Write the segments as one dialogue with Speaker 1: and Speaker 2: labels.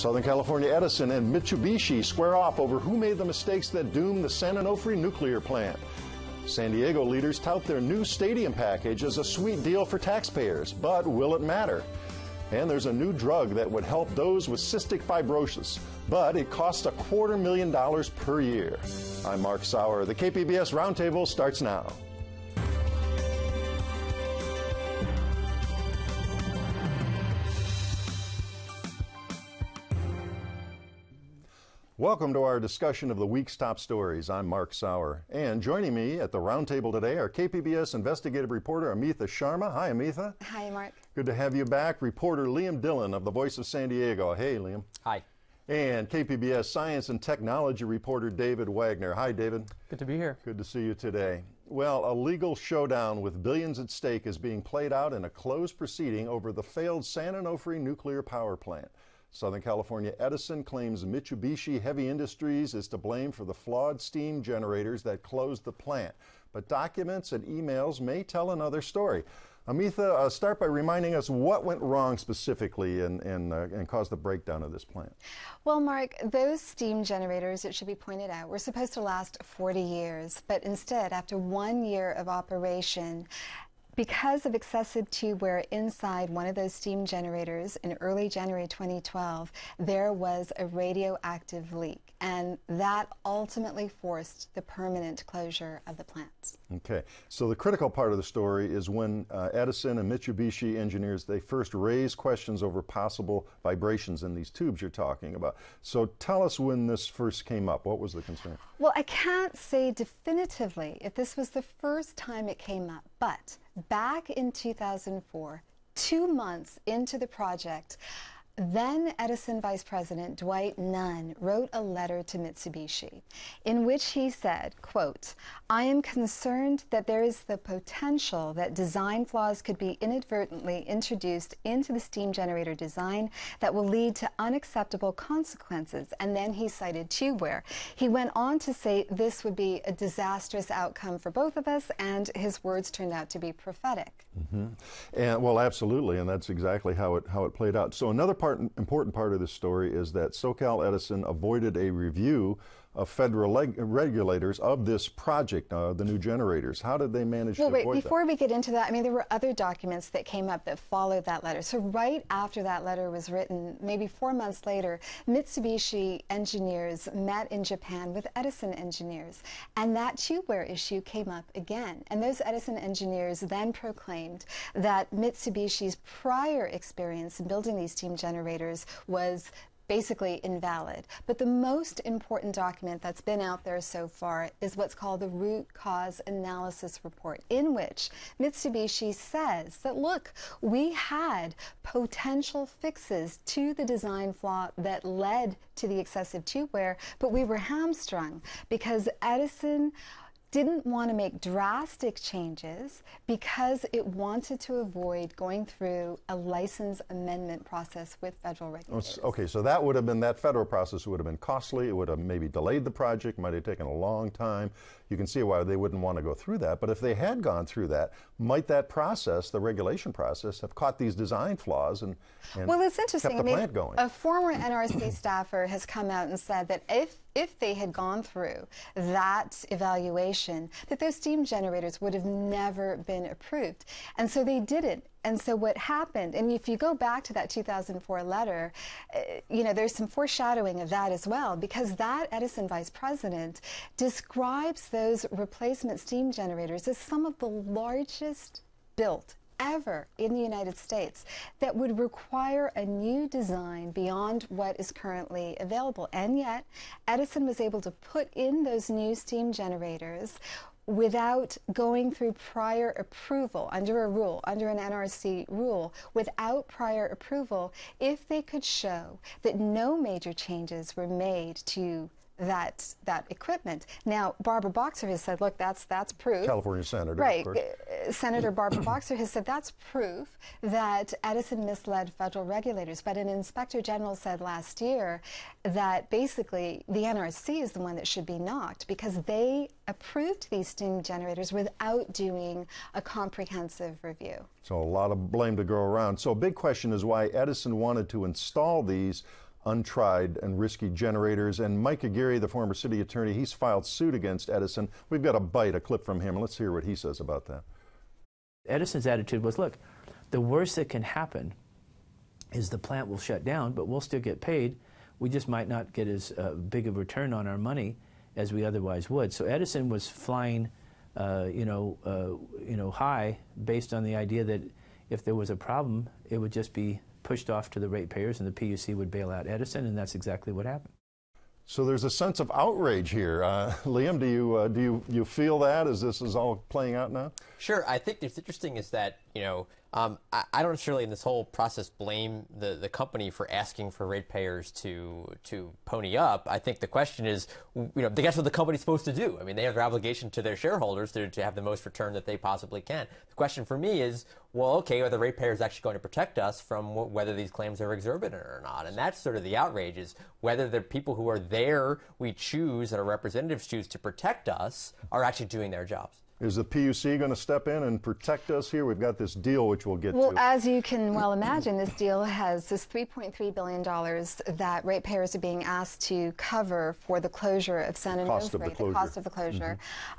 Speaker 1: Southern California Edison and Mitsubishi square off over who made the mistakes that doomed the San Onofre nuclear plant. San Diego leaders tout their new stadium package as a sweet deal for taxpayers, but will it matter? And there's a new drug that would help those with cystic fibrosis, but it costs $250,000 per year. I'm Mark Sauer. The KPBS Roundtable starts now. Welcome to our discussion of the week's top stories. I'm Mark Sauer. And joining me at the Roundtable today are KPBS investigative reporter Amitha Sharma. Hi, Amitha.
Speaker 2: Hi, Mark.
Speaker 1: Good to have you back. Reporter Liam Dillon of the Voice of San Diego. Hey, Liam.
Speaker 3: Hi.
Speaker 1: And KPBS science and technology reporter David Wagner. Hi, David.
Speaker 3: Good to be here.
Speaker 1: Good to see you today. Well, a legal showdown with billions at stake is being played out in a closed proceeding over the failed San Onofre nuclear power plant. Southern California Edison claims Mitsubishi Heavy Industries is to blame for the flawed steam generators that closed the plant. But documents and emails may tell another story. Amitha, start by reminding us what went wrong specifically and caused the breakdown of this plant.
Speaker 2: Well, Mark, those steam generators, it should be pointed out, were supposed to last 40 years. But instead, after 1 year of operation, because of excessive tube wear inside one of those steam generators in early January 2012, there was a radioactive leak, and that ultimately forced the permanent closure of the plants.
Speaker 1: Okay, so the critical part of the story is when Edison and Mitsubishi engineers, they first raised questions over possible vibrations in these tubes you're talking about. So tell us when this first came up. What was the concern?
Speaker 2: Well, I can't say definitively if this was the first time it came up, but back in 2004, 2 months into the project, then Edison Vice President Dwight Nunn wrote a letter to Mitsubishi in which he said, quote, "I am concerned that there is the potential that design flaws could be inadvertently introduced into the steam generator design that will lead to unacceptable consequences." And then he cited tube wear. He went on to say this would be a disastrous outcome for both of us, and his words turned out to be prophetic.
Speaker 1: Mm-hmm. And well, absolutely, and that's exactly how it played out. So another important part of this story is that SoCal Edison avoided a review of federal regulators of this project, the new generators. How did they manage to avoid that?
Speaker 2: Well, wait, before we get into that, I mean, there were other documents that came up that followed that letter. So right after that letter was written, maybe 4 months later, Mitsubishi engineers met in Japan with Edison engineers, and that tube wear issue came up again. And those Edison engineers then proclaimed that Mitsubishi's prior experience in building these steam generators was basically invalid. But the most important document that's been out there so far is what's called the root cause analysis report, in which Mitsubishi says that, look, we had potential fixes to the design flaw that led to the excessive tube wear, but we were hamstrung because Edison didn't want to make drastic changes because it wanted to avoid going through a license amendment process with federal regulators.
Speaker 1: Okay, so that would have been, that federal process would have been costly. It would have maybe delayed the project, might have taken a long time. You can see why they wouldn't want to go through that. But if they had gone through that, might that process, the regulation process, have caught these design flaws and
Speaker 2: well, it's interesting.
Speaker 1: kept the plant going?
Speaker 2: A former NRC staffer has come out and said that if they had gone through that evaluation, that those steam generators would have never been approved. And so they didn't. And so what happened, and if you go back to that 2004 letter, you know, there's some foreshadowing of that as well, because that Edison vice president describes those replacement steam generators as some of the largest built ever in the United States that would require a new design beyond what is currently available. And yet, Edison was able to put in those new steam generators without going through prior approval, under a rule, under an NRC rule, without prior approval, if they could show that no major changes were made to that equipment. Now, Barbara Boxer has said, look, that's proof.
Speaker 1: California Senator,
Speaker 2: right.
Speaker 1: Of course.
Speaker 2: Senator Barbara Boxer has said that's proof that Edison misled federal regulators. But an inspector general said last year that basically the NRC is the one that should be knocked because they approved these steam generators without doing a comprehensive review.
Speaker 1: So a lot of blame to go around. So a big question is why Edison wanted to install these untried and risky generators. And Mike Aguirre, the former city attorney, he's filed suit against Edison. We've got a clip from him. Let's hear what he says about that.
Speaker 3: Edison's attitude was, look, the worst that can happen is the plant will shut down, but we'll still get paid. We just might not get as big a return on our money as we otherwise would. So Edison was flying, high based on the idea that if there was a problem, it would just be pushed off to the ratepayers, and the PUC would bail out Edison, and that's exactly what happened.
Speaker 1: So there's a sense of outrage here. Liam, do you feel that as this is all playing out now?
Speaker 4: Sure. I think it's interesting is that, I don't necessarily in this whole process blame the company for asking for ratepayers to pony up. I think the question is, that's what the company's supposed to do. I mean, they have their obligation to their shareholders to have the most return that they possibly can. The question for me is, well, okay, are the ratepayers actually going to protect us from whether these claims are exorbitant or not? And that's sort of the outrage, is whether the people who are there we choose, that our representatives choose to protect us, are actually doing their jobs.
Speaker 1: Is the PUC going to step in and protect us here? We've got this deal, which we'll get to.
Speaker 2: Well, as you can well imagine, this deal has this $3.3 billion that ratepayers are being asked to cover for the closure of San Onofre. The cost of the closure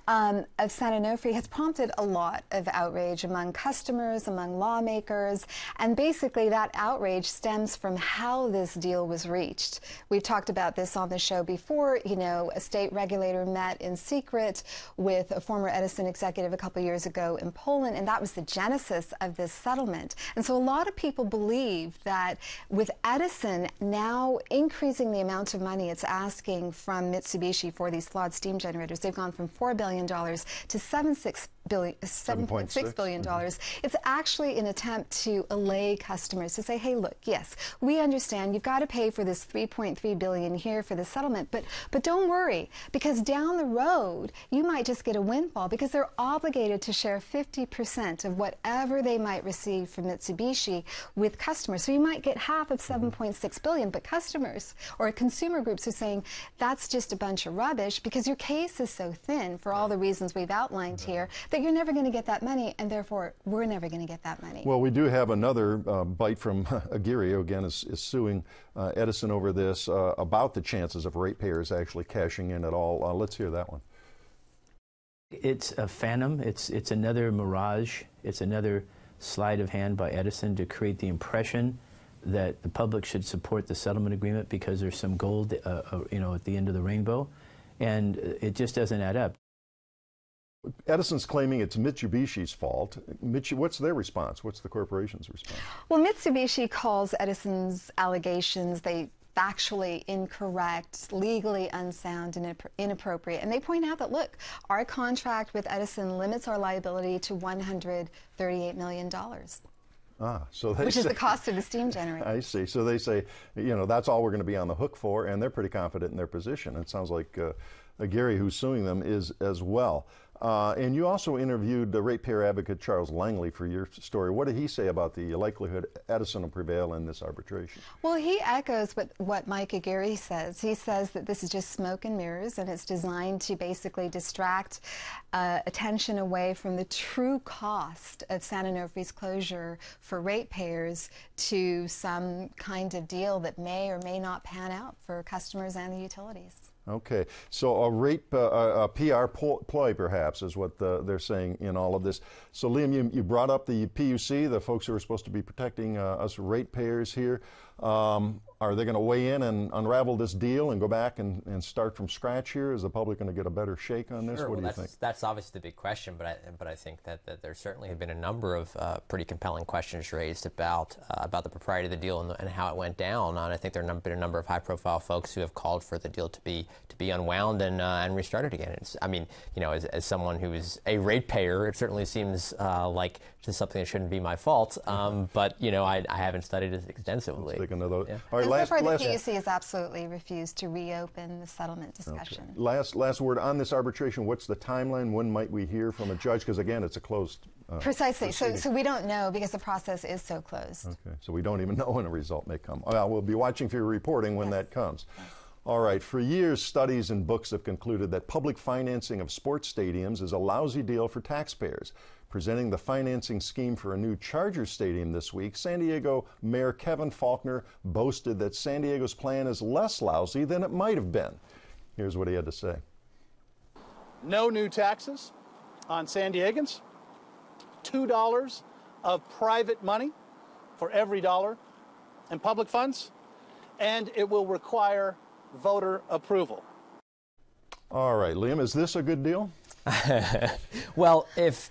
Speaker 2: of San Onofre has prompted a lot of outrage among customers, among lawmakers, and basically that outrage stems from how this deal was reached. We've talked about this on the show before. A state regulator met in secret with a former Edison executive a couple years ago in Poland, and that was the genesis of this settlement. And so a lot of people believe that with Edison now increasing the amount of money it's asking from Mitsubishi for these flawed steam generators, they've gone from $4 billion to $7.6 billion. It's actually an attempt to allay customers, to say, hey, look, yes, we understand you've got to pay for this $3.3 billion here for the settlement, but don't worry, because down the road you might just get a windfall, because they're obligated to share 50% of whatever they might receive from Mitsubishi with customers. So you might get half of $7.6 billion, but customers or consumer groups are saying that's just a bunch of rubbish, because your case is so thin for all the reasons we've outlined here that you're never going to get that money, and therefore we're never going to get that money.
Speaker 1: Well, we do have another bite from Aguirre, who again is suing Edison over this, about the chances of ratepayers actually cashing in at all. Let's hear that one.
Speaker 3: It's a phantom. It's another mirage. It's another sleight of hand by Edison to create the impression that the public should support the settlement agreement because there's some gold, at the end of the rainbow, and it just doesn't add up.
Speaker 1: Edison's claiming it's Mitsubishi's fault. What's their response? What's the corporation's response?
Speaker 2: Well, Mitsubishi calls Edison's allegations factually incorrect, legally unsound, and inappropriate. And they point out that, look, our contract with Edison limits our liability to $138 million. Which is the cost of the steam generator.
Speaker 1: I see. So they say, that's all we're going to be on the hook for, and they're pretty confident in their position. It sounds like Aguirre, who's suing them, is as well. And you also interviewed the ratepayer advocate Charles Langley for your story. What did he say about the likelihood Edison will prevail in this arbitration?
Speaker 2: Well, he echoes what Mike Aguirre says. He says that this is just smoke and mirrors, and it's designed to basically distract attention away from the true cost of San Onofre's closure for ratepayers to some kind of deal that may or may not pan out for customers and the utilities.
Speaker 1: Okay, so a PR ploy, perhaps, is what they're saying in all of this. So, Liam, you brought up the PUC, the folks who are supposed to be protecting us ratepayers here. Are they going to weigh in and unravel this deal and go back and start from scratch here? Is the public going to get a better shake on this?
Speaker 4: Sure.
Speaker 1: What do you think?
Speaker 4: That's obviously the big question, but I think that there certainly have been a number of pretty compelling questions raised about the propriety of the deal and how it went down. And I think there have been a number of high-profile folks who have called for the deal to be unwound and restarted again. As someone who is a ratepayer, it certainly seems like just something that shouldn't be my fault. But I haven't studied it extensively.
Speaker 1: Let's take another.
Speaker 4: Yeah.
Speaker 1: All right,
Speaker 2: so far, the PUC has absolutely refused to reopen the settlement discussion.
Speaker 1: Okay. Last word on this arbitration. What's the timeline? When might we hear from a judge? Because again, it's a closed.
Speaker 2: Precisely. So we don't know because the process is so closed.
Speaker 1: Okay. So we don't even know when a result may come. Well, we'll be watching for your reporting when that comes. Yes. All right. For years, studies and books have concluded that public financing of sports stadiums is a lousy deal for taxpayers. Presenting the financing scheme for a new Chargers stadium this week, San Diego Mayor Kevin Faulconer boasted that San Diego's plan is less lousy than it might have been. Here's what he had to say.
Speaker 5: No new taxes on San Diegans, $2 of private money for every dollar in public funds, and it will require voter approval.
Speaker 1: All right, Liam, is this a good deal?
Speaker 4: Well, if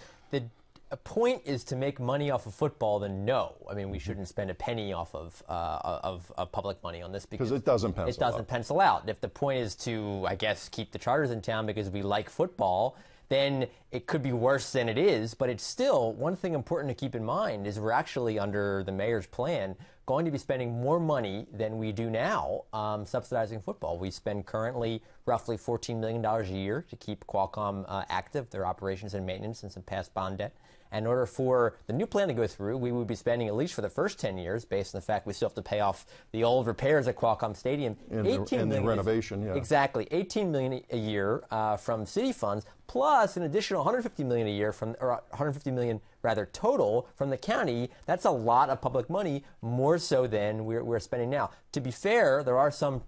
Speaker 4: the point is to make money off of football, then no. I mean, we shouldn't spend a penny off of public money on this because
Speaker 1: it doesn't pencil out.
Speaker 4: It doesn't pencil out. If the point is to, I guess, keep the Chargers in town because we like football, then it could be worse than it is. But it's still, one thing important to keep in mind is we're actually, under the mayor's plan, going to be spending more money than we do now subsidizing football. We spend currently roughly $14 million a year to keep Qualcomm active, their operations and maintenance, and some past bond debt. And in order for the new plan to go through, we would be spending, at least for the first 10 years, based on the fact we still have to pay off the old repairs at Qualcomm Stadium,
Speaker 1: and the renovation, yeah.
Speaker 4: Exactly, $18 million a year from city funds, plus an additional $150 million a year or $150 million rather total from the county. That's a lot of public money, more so than we're spending now. To be fair, there are some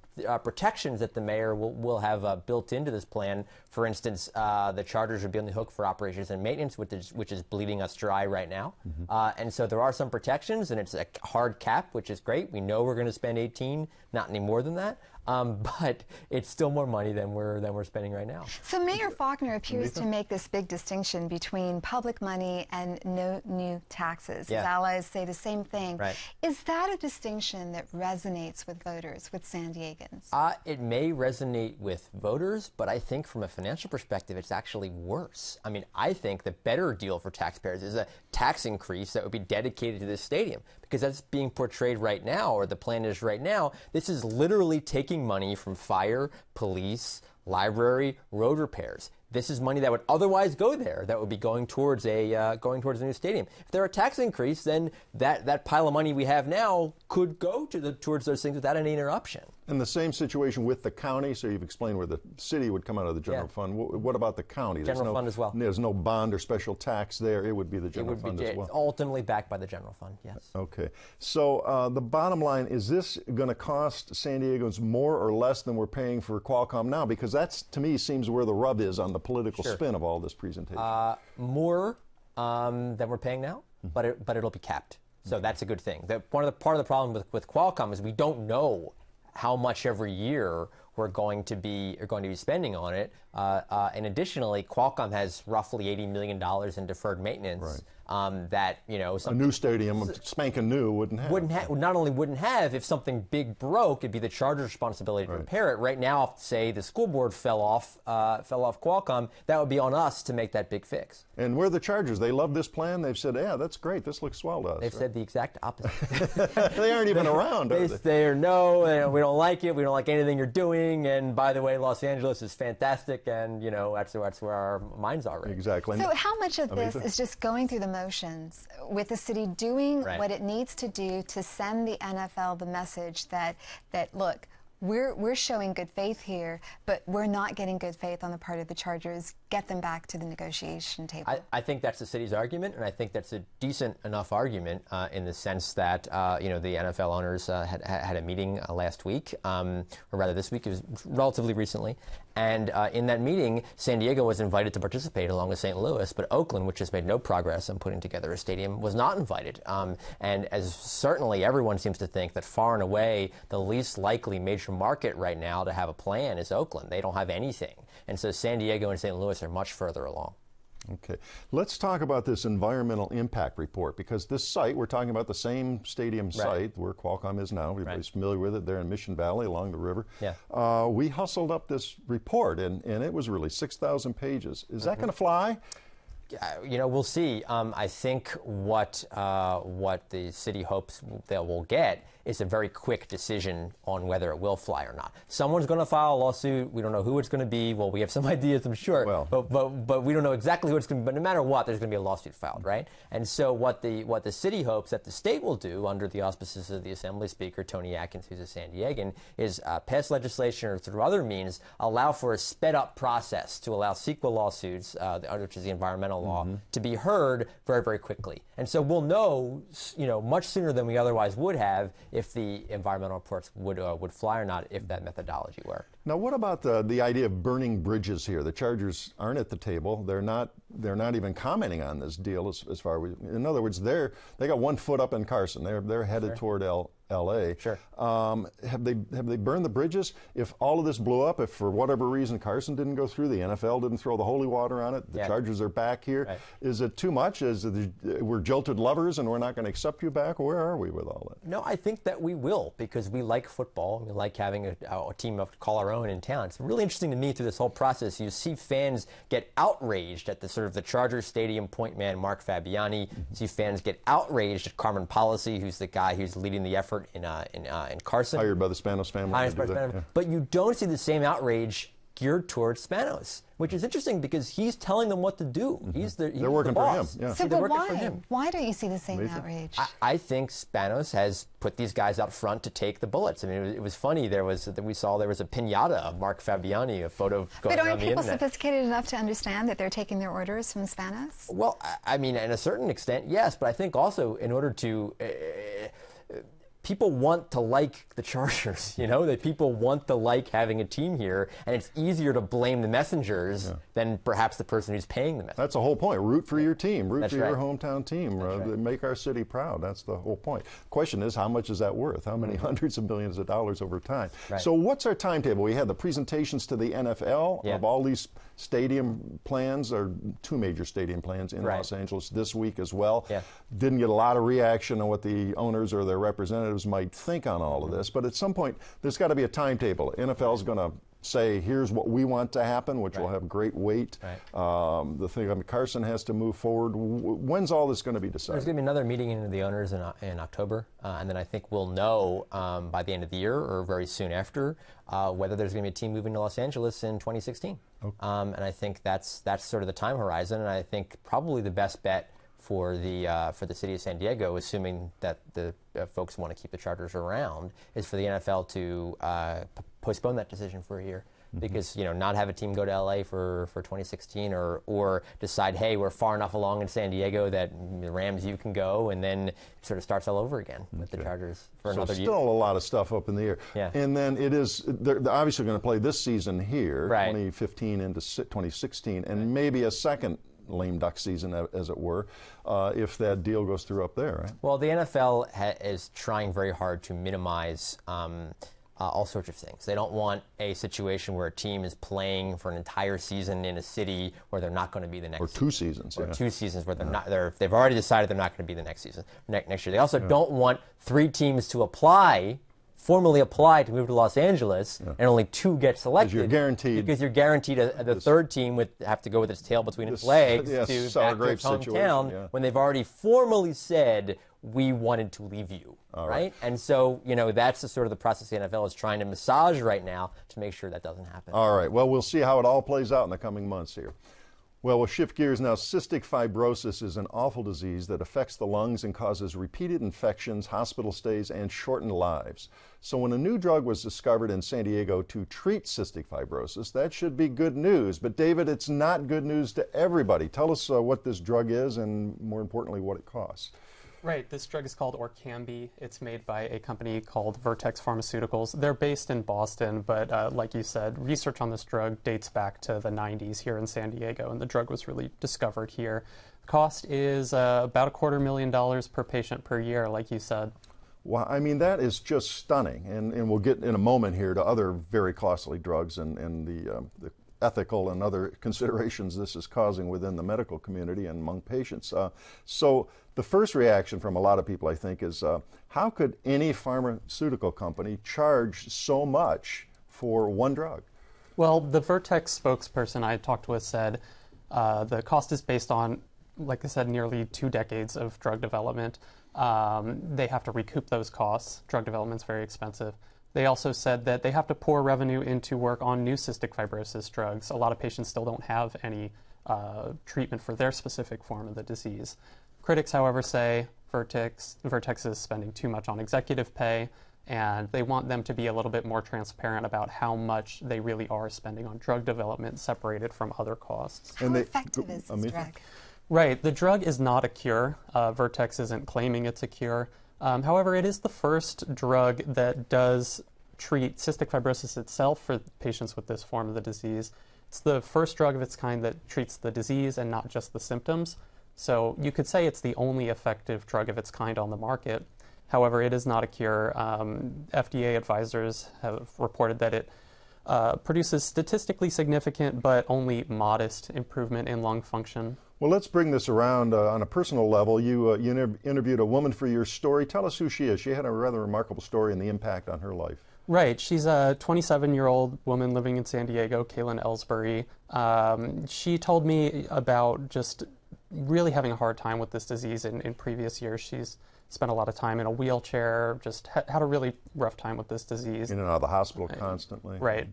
Speaker 4: protections that the mayor will have built into this plan. For instance, the Chargers would be on the hook for operations and maintenance, which is bleeding us dry right now. And so there are some protections, and it's a hard cap, which is great. We know we're going to spend 18, not any more than that. But it's still more money than we're spending right now.
Speaker 2: So Mayor Faulconer appears to make this big distinction between public money and no new taxes.
Speaker 4: Yeah.
Speaker 2: His allies say the same thing.
Speaker 4: Right.
Speaker 2: Is that a distinction that resonates with voters, with San Diegans?
Speaker 4: It may resonate with voters, but I think from a financial perspective, it's actually worse. I mean, I think the better deal for taxpayers is a tax increase that would be dedicated to this stadium, because that's being portrayed right now, or the plan is right now. This is literally taking money from fire, police, library, road repairs. This is money that would otherwise go there, that would be going towards a new stadium. If there were a tax increase, then that pile of money we have now could go towards those things without any interruption.
Speaker 1: And the same situation with the county. So you've explained where the city would come out of the general fund. What about the county?
Speaker 4: General fund as well.
Speaker 1: There's no bond or special tax there. It would be the general fund as well.
Speaker 4: Ultimately backed by the general fund, yes.
Speaker 1: Okay. So the bottom line, is this going to cost San Diegans more or less than we're paying for Qualcomm now? Because that's, to me, seems where the rub is on the political spin of all this presentation.
Speaker 4: More than we're paying now, but it'll be capped. So that's a good thing. Part of the problem with Qualcomm is we don't know how much every year we're going to be spending on it. And additionally, Qualcomm has roughly $80 million in deferred maintenance.
Speaker 1: Right.
Speaker 4: That, you know,
Speaker 1: a new stadium, spanking new, wouldn't have.
Speaker 4: Not only wouldn't have, if something big broke, it'd be the Chargers' responsibility to repair it. Right now, if, say, the school board fell off Qualcomm, that would be on us to make that big fix.
Speaker 1: And we're the Chargers. They love this plan. They've said, yeah, that's great. This looks swell to us.
Speaker 4: They've said the exact opposite.
Speaker 1: They aren't even around, are they?
Speaker 4: They're no, we don't like it. We don't like anything you're doing. And by the way, Los Angeles is fantastic. And, you know, that's where our minds are right.
Speaker 1: Exactly.
Speaker 2: So how much of this is just going through the motions, with the city doing what it needs to do to send the NFL the message that look, we're showing good faith here, but we're not getting good faith on the part of the Chargers. Get them back to the negotiation table.
Speaker 4: I think that's the city's argument, and I think that's a decent enough argument in the sense that you know, the NFL owners had a meeting last week, or rather this week. It was relatively recently, and in that meeting, San Diego was invited to participate along with St. Louis, but Oakland, which has made no progress on putting together a stadium, was not invited. And as certainly everyone seems to think that far and away the least likely major market right now to have a plan is Oakland. They don't have anything. And so San Diego and St. Louis are much further along.
Speaker 1: Okay. Let's talk about this environmental impact report, because this site, we're talking about the same stadium site where Qualcomm is now. Everybody's familiar with it. They're in Mission Valley along the river. Yeah. We hustled up this report, and it was really 6,000 pages. Is that going to fly?
Speaker 4: You know, we'll see. I think what the city hopes that we'll get is a very quick decision on whether it will fly or not. Someone's going to file a lawsuit. We don't know who it's going to be. Well, we have some ideas, I'm sure, but we don't know exactly who it's going to be. But no matter what, there's going to be a lawsuit filed, right? And so what the city hopes that the state will do under the auspices of the Assembly Speaker, Tony Atkins, who's a San Diegan, is pass legislation or through other means allow for a sped-up process to allow CEQA lawsuits, which is the environmental law, to be heard very, very quickly. And so we'll know, much sooner than we otherwise would have if the environmental reports would fly or not, if that methodology worked.
Speaker 1: Now, what about the idea of burning bridges here? The Chargers aren't at the table. They're not even commenting on this deal as far as in other words, they got 1 foot up in Carson. They're headed toward L.A.
Speaker 4: Sure.
Speaker 1: Have they burned the bridges? If all of this blew up, if for whatever reason Carson didn't go through, the NFL didn't throw the holy water on it, the Chargers are back here. Right. Is it too much? We're jilted lovers and we're not going to accept you back? Where are we with all that?
Speaker 4: No, I think that we will, because we like football. We like having a team to call our own in town. It's really interesting to me through this whole process. You see fans get outraged at the Chargers Stadium point man Mark Fabiani. You see fans get outraged at Carmen Policy, who's the guy who's leading the effort in Carson.
Speaker 1: Hired by the Spanos family.
Speaker 4: But you don't see the same outrage geared towards Spanos, which is interesting because he's telling them what to do.
Speaker 1: They're working for him. Yeah.
Speaker 2: So, but why don't you see the same outrage?
Speaker 4: I think Spanos has put these guys out front to take the bullets. I mean, it was funny. We saw there was a piñata of Mark Fabiani, a photo going around the internet.
Speaker 2: But aren't people sophisticated enough to understand that they're taking their orders from Spanos?
Speaker 4: Well, I mean, in a certain extent, yes. But I think also in order to people want to like the Chargers, that people want to like having a team here, and it's easier to blame the messengers than perhaps the person who's paying the messengers.
Speaker 1: That's the whole point. Root for your team. Root for your hometown team. Make our city proud. That's the whole point. The question is, how much is that worth? How many hundreds of millions of dollars over time? Right. So what's our timetable? We had the presentations to the NFL of all these stadium plans, or 2 major stadium plans in Los Angeles this week as well. Didn't get a lot of reaction on what the owners or their representatives might think on all of this, but at some point there's got to be a timetable. NFL's going to say, here's what we want to happen, which will have great weight. The thing, Carson has to move forward. When's all this going to be decided?
Speaker 4: There's going to be another meeting of the owners in October, and then I think we'll know by the end of the year or very soon after whether there's going to be a team moving to Los Angeles in 2016. And I think that's sort of the time horizon, and I think probably the best bet for the city of San Diego, assuming that the folks want to keep the Chargers around, is for the NFL to postpone that decision for a year. Because not have a team go to LA for 2016, or decide, hey, we're far enough along in San Diego that the Rams, you can go, and then it sort of starts all over again with the Chargers for another year.
Speaker 1: Still a lot of stuff up in the air. And then they're obviously going to play this season here, 2015 into 2016, and maybe a second lame duck season, as it were, if that deal goes through up there, right?
Speaker 4: Well, the NFL is trying very hard to minimize all sorts of things. They don't want a situation where a team is playing for an entire season in a city where they're not going to be the next
Speaker 1: season. 2 seasons.
Speaker 4: Or 2 seasons where they're not. They've already decided they're not going to be the next season, next year. They also don't want 3 teams to formally apply to move to Los Angeles, and only 2 get selected. Because you're guaranteed the third team would have to go with its tail between its legs to back to its hometown when they've already formally said, we wanted to leave you, right? And so, that's the sort of the process the NFL is trying to massage right now to make sure that doesn't happen.
Speaker 1: All right. Well, we'll see how it all plays out in the coming months here. Well, we'll shift gears now. Cystic fibrosis is an awful disease that affects the lungs and causes repeated infections, hospital stays, and shortened lives. So when a new drug was discovered in San Diego to treat cystic fibrosis, that should be good news. But David, it's not good news to everybody. Tell us what this drug is and, more importantly, what it costs.
Speaker 6: Right. This drug is called Orkambi. It's made by a company called Vertex Pharmaceuticals. They're based in Boston, but like you said, research on this drug dates back to the 90s here in San Diego, and the drug was really discovered here. The cost is about $250,000 per patient per year, like you said.
Speaker 1: Well, I mean, that is just stunning. And we'll get in a moment here to other very costly drugs and the ethical and other considerations this is causing within the medical community and among patients. So the first reaction from a lot of people, I think, is how could any pharmaceutical company charge so much for one drug?
Speaker 6: Well, the Vertex spokesperson I talked with said the cost is based on, like I said, nearly 2 decades of drug development. They have to recoup those costs. Drug development's very expensive. They also said that they have to pour revenue into work on new cystic fibrosis drugs. A lot of patients still don't have any treatment for their specific form of the disease. Critics, however, say Vertex is spending too much on executive pay, and they want them to be a little bit more transparent about how much they really are spending on drug development separated from other costs.
Speaker 2: How effective is this drug?
Speaker 6: Right. The drug is not a cure. Vertex isn't claiming it's a cure. However, it is the first drug that does treat cystic fibrosis itself for patients with this form of the disease. It's the first drug of its kind that treats the disease and not just the symptoms. So you could say it's the only effective drug of its kind on the market. However, it is not a cure. FDA advisors have reported that it produces statistically significant but only modest improvement in lung function.
Speaker 1: Well, let's bring this around on a personal level. You interviewed a woman for your story. Tell us who she is. She had a rather remarkable story and the impact on her life.
Speaker 6: Right. She's a 27-year-old woman living in San Diego, Kaylin Ellsbury. She told me about just really having a hard time with this disease in previous years. She's spent a lot of time in a wheelchair, just had a really rough time with this disease.
Speaker 1: In and out of the hospital constantly.
Speaker 6: Right.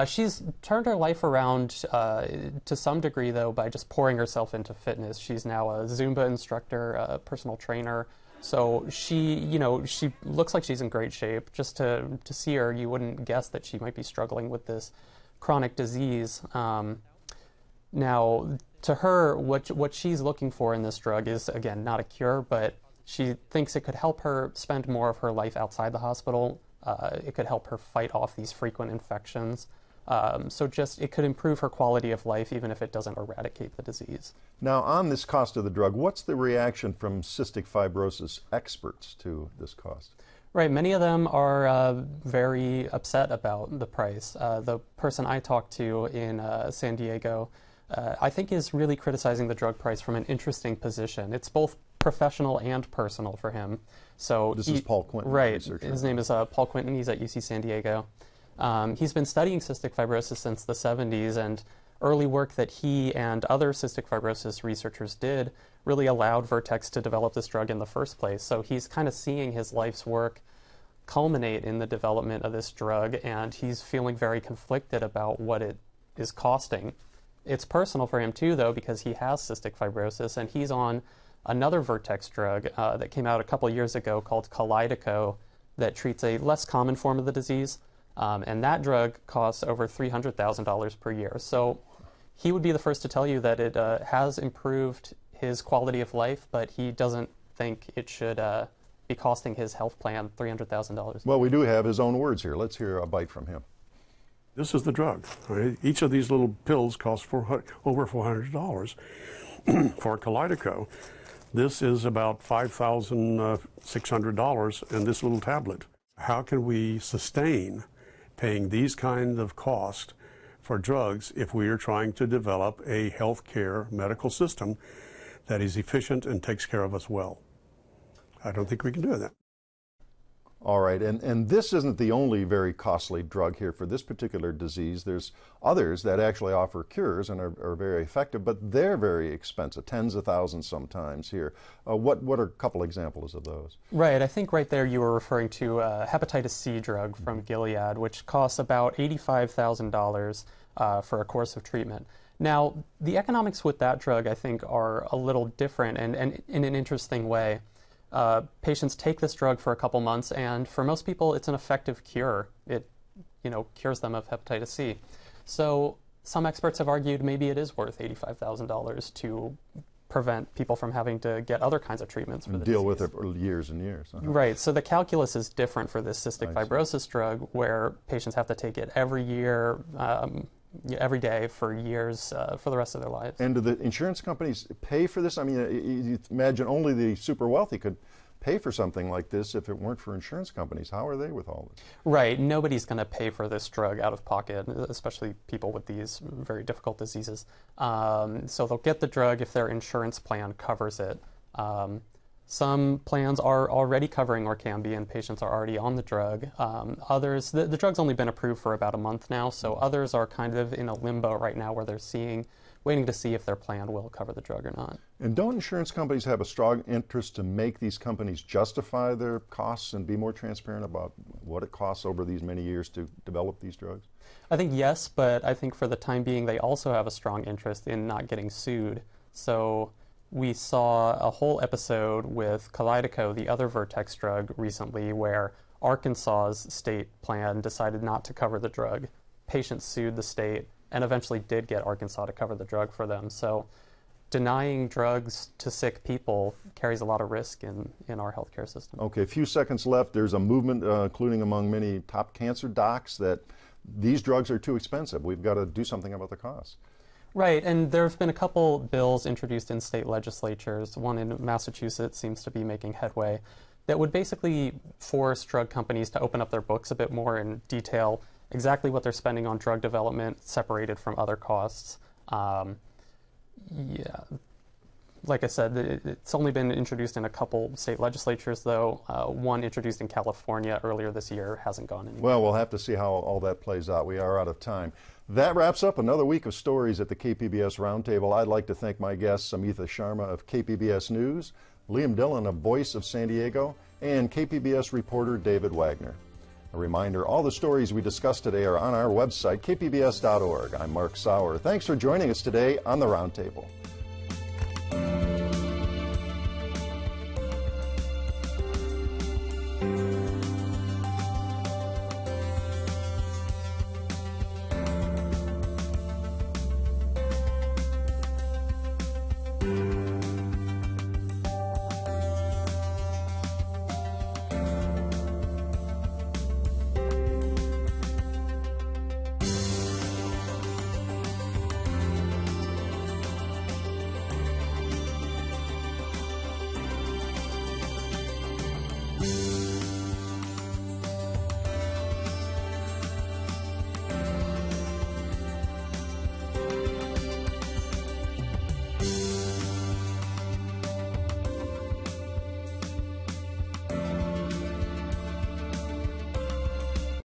Speaker 6: She's turned her life around to some degree, though, by just pouring herself into fitness. She's now a Zumba instructor, a personal trainer. So she looks like she's in great shape. Just to see her, you wouldn't guess that she might be struggling with this chronic disease. Now, to her, what she's looking for in this drug is, again, not a cure, but she thinks it could help her spend more of her life outside the hospital. It could help her fight off these frequent infections. So it could improve her quality of life even if it doesn't eradicate the disease.
Speaker 1: Now, on this cost of the drug, what's the reaction from cystic fibrosis experts to this cost?
Speaker 6: Right, many of them are very upset about the price. The person I talked to in San Diego, I think is really criticizing the drug price from an interesting position. It's both professional and personal for him. So
Speaker 1: this is Paul Quinton,
Speaker 6: right?
Speaker 1: Researcher.
Speaker 6: His name is Paul Quinton. He's at UC San Diego. He's been studying cystic fibrosis since the 70s, and early work that he and other cystic fibrosis researchers did really allowed Vertex to develop this drug in the first place. So he's kind of seeing his life's work culminate in the development of this drug, and he's feeling very conflicted about what it is costing. It's personal for him too, though, because he has cystic fibrosis, and he's on another Vertex drug that came out a couple years ago called Kalydeco that treats a less common form of the disease. And that drug costs over $300,000 per year. So he would be the first to tell you that it has improved his quality of life, but he doesn't think it should be costing his health plan $300,000.
Speaker 1: Well, we do have his own words here. Let's hear a bite from him.
Speaker 7: This is the drug. Right? Each of these little pills costs over $400. For Kalydeco, this is about $5,600 in this little tablet. How can we sustain paying these kind of costs for drugs if we are trying to develop a healthcare medical system that is efficient and takes care of us well? I don't think we can do that.
Speaker 1: All right, and this isn't the only very costly drug here for this particular disease. There's others that actually offer cures and are very effective, but they're very expensive, tens of thousands sometimes here. What are a couple examples of those?
Speaker 6: Right, I think right there you were referring to a hepatitis C drug from Gilead, which costs about $85,000 for a course of treatment. Now, the economics with that drug, I think, are a little different and in an interesting way. Patients take this drug for a couple months, and for most people, it's an effective cure. It, cures them of hepatitis C. So some experts have argued maybe it is worth $85,000 to prevent people from having to get other kinds of treatments for the
Speaker 1: deal
Speaker 6: disease.
Speaker 1: with it for years and years.
Speaker 6: Right. So the calculus is different for this cystic fibrosis drug, where patients have to take it every year. Every day for years, for the rest of their lives.
Speaker 1: And do the insurance companies pay for this? I mean, you imagine only the super wealthy could pay for something like this if it weren't for insurance companies. How are they with all this?
Speaker 6: Right. Nobody's going to pay for this drug out of pocket, especially people with these very difficult diseases. So they'll get the drug if their insurance plan covers it. Some plans are already covering Orkambi, and patients are already on the drug. Others, the drug's only been approved for about a month now, so others are kind of in a limbo right now where they're seeing waiting to see if their plan will cover the drug or not.
Speaker 1: And don't insurance companies have a strong interest to make these companies justify their costs and be more transparent about what it costs over these many years to develop these drugs?
Speaker 6: I think yes, but I think for the time being they also have a strong interest in not getting sued. So we saw a whole episode with Kalydeco, the other Vertex drug, recently, where Arkansas's state plan decided not to cover the drug. Patients sued the state and eventually did get Arkansas to cover the drug for them. So denying drugs to sick people carries a lot of risk in our healthcare system.
Speaker 1: Okay, a few seconds left. There's a movement, including among many top cancer docs, that these drugs are too expensive. We've got to do something about the cost.
Speaker 6: Right, and there have been a couple bills introduced in state legislatures. One in Massachusetts seems to be making headway that would basically force drug companies to open up their books a bit more and detail exactly what they're spending on drug development separated from other costs. Yeah, like I said, it's only been introduced in a couple state legislatures, though. One introduced in California earlier this year hasn't gone anywhere.
Speaker 1: Well, we'll have to see how all that plays out. We are out of time. That wraps up another week of stories at the KPBS Roundtable. I'd like to thank my guests, Samitha Sharma of KPBS News, Liam Dillon of Voice of San Diego, and KPBS reporter David Wagner. A reminder, all the stories we discussed today are on our website, kpbs.org. I'm Mark Sauer. Thanks for joining us today on the Roundtable.